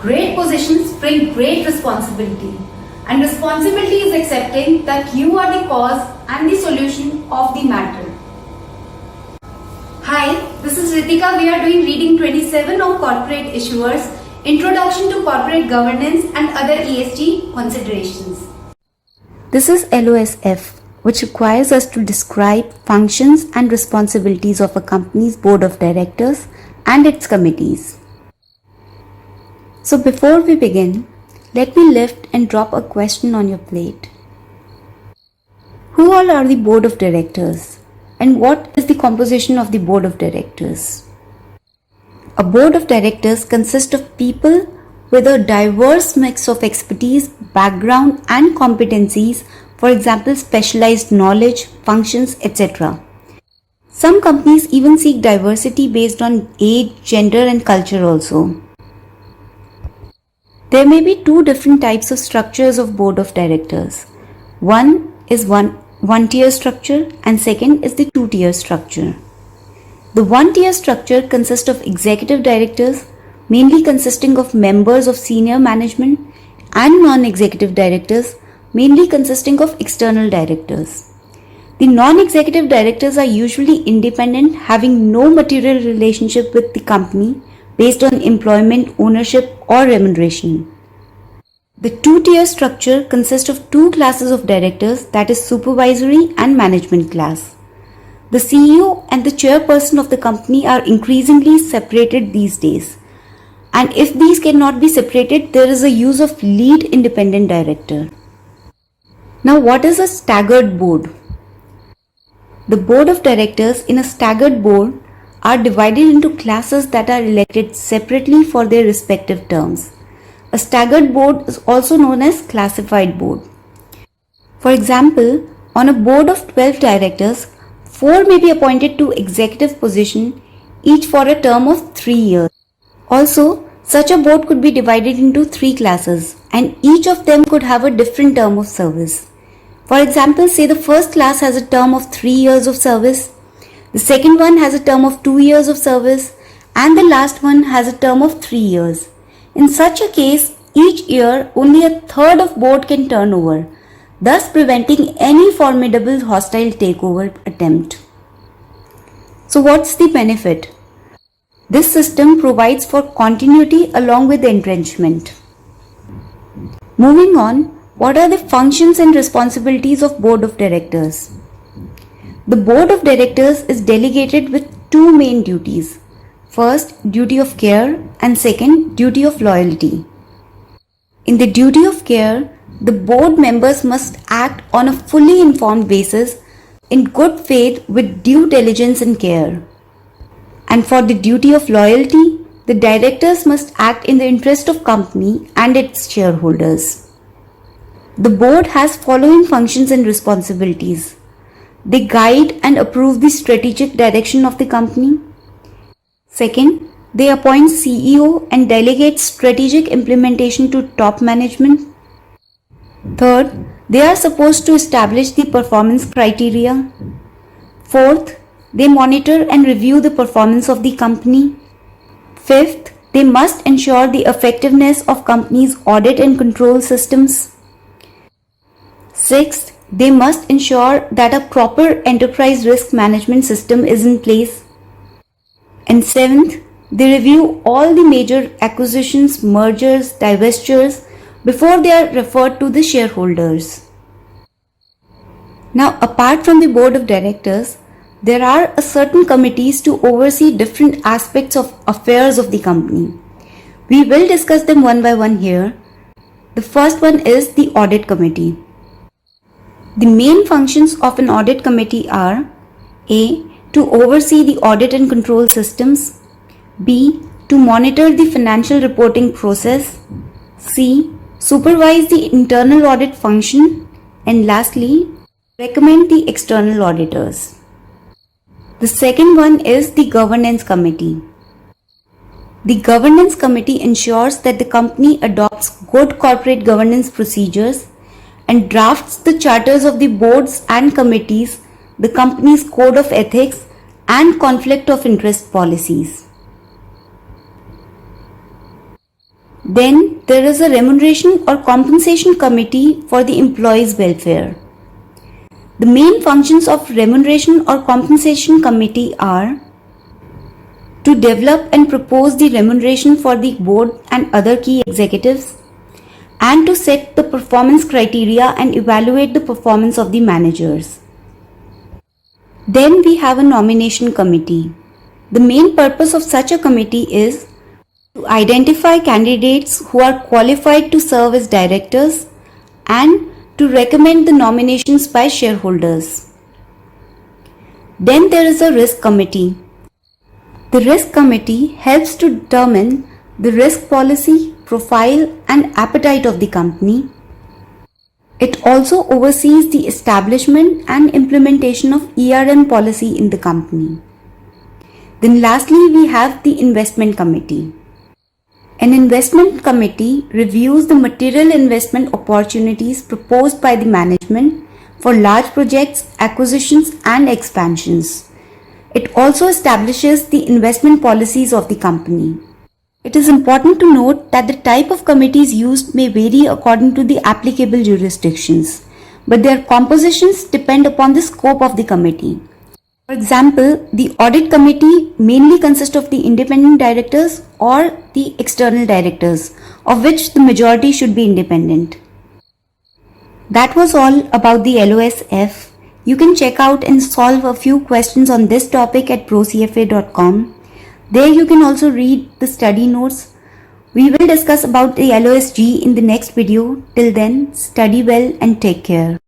Great positions bring great responsibility, and responsibility is accepting that you are the cause and the solution of the matter. Hi, this is Ritika. We are doing reading 27 of Corporate Issuers, Introduction to Corporate Governance and Other ESG Considerations. This is LOSF, which requires us to describe functions and responsibilities of a company's board of directors and its committees. So before we begin, let me lift and drop a question on your plate. Who all are the board of directors, and what is the composition of the board of directors? A board of directors consists of people with a diverse mix of expertise, background and competencies, for example specialized knowledge, functions, etc. Some companies even seek diversity based on age, gender and culture also. There may be two different types of structures of board of directors. One is one-tier structure and second is the two-tier structure. The one-tier structure consists of executive directors, mainly consisting of members of senior management, and non-executive directors, mainly consisting of external directors. The non-executive directors are usually independent, having no material relationship with the company based on employment, ownership or remuneration. The two-tier structure consists of two classes of directors, that is supervisory and management class. The CEO and the chairperson of the company are increasingly separated these days. And if these cannot be separated, there is a use of lead independent director. Now, what is a staggered board? The board of directors in a staggered board are divided into classes that are elected separately for their respective terms. A staggered board is also known as classified board. For example, on a board of 12 directors, 4 may be appointed to executive position, each for a term of 3 years. Also, such a board could be divided into 3 classes and each of them could have a different term of service. For example, say the first class has a term of 3 years of service, the second one has a term of 2 years of service, and the last one has a term of 3 years. In such a case, each year only a third of board can turn over, thus preventing any formidable hostile takeover attempt. So what's the benefit? This system provides for continuity along with entrenchment. Moving on, what are the functions and responsibilities of Board of Directors? The Board of Directors is delegated with two main duties. First, duty of care, and second, duty of loyalty. In the duty of care, the board members must act on a fully informed basis in good faith with due diligence and care. And for the duty of loyalty, the directors must act in the interest of company and its shareholders. The board has following functions and responsibilities. They guide and approve the strategic direction of the company. Second, they appoint CEO and delegate strategic implementation to top management. Third, they are supposed to establish the performance criteria. Fourth, they monitor and review the performance of the company. Fifth, they must ensure the effectiveness of company's audit and control systems. Sixth, they must ensure that a proper enterprise risk management system is in place. And seventh, they review all the major acquisitions, mergers, divestitures before they are referred to the shareholders. Now, apart from the board of directors, there are certain committees to oversee different aspects of affairs of the company. We will discuss them one by one here. The first one is the audit committee. The main functions of an audit committee are A. To oversee the audit and control systems, B. To monitor the financial reporting process, C. Supervise the internal audit function, and lastly, recommend the external auditors. The second one is the governance committee. The governance committee ensures that the company adopts good corporate governance procedures and drafts the charters of the boards and committees, the company's code of ethics, and conflict of interest policies. Then there is a remuneration or compensation committee for the employees' welfare. The main functions of remuneration or compensation committee are to develop and propose the remuneration for the board and other key executives, and to set the performance criteria and evaluate the performance of the managers. Then we have a nomination committee. The main purpose of such a committee is to identify candidates who are qualified to serve as directors and to recommend the nominations by shareholders. Then there is a risk committee. The risk committee helps to determine the risk policy, profile and appetite of the company. It also oversees the establishment and implementation of ERM policy in the company. Then lastly, we have the investment committee. An investment committee reviews the material investment opportunities proposed by the management for large projects, acquisitions and expansions. It also establishes the investment policies of the company. It is important to note that the type of committees used may vary according to the applicable jurisdictions, but their compositions depend upon the scope of the committee. For example, the audit committee mainly consists of the independent directors or the external directors, of which the majority should be independent. That was all about the LOSF. You can check out and solve a few questions on this topic at procfa.com. There you can also read the study notes. We will discuss about the LOSG in the next video. Till then, study well and take care.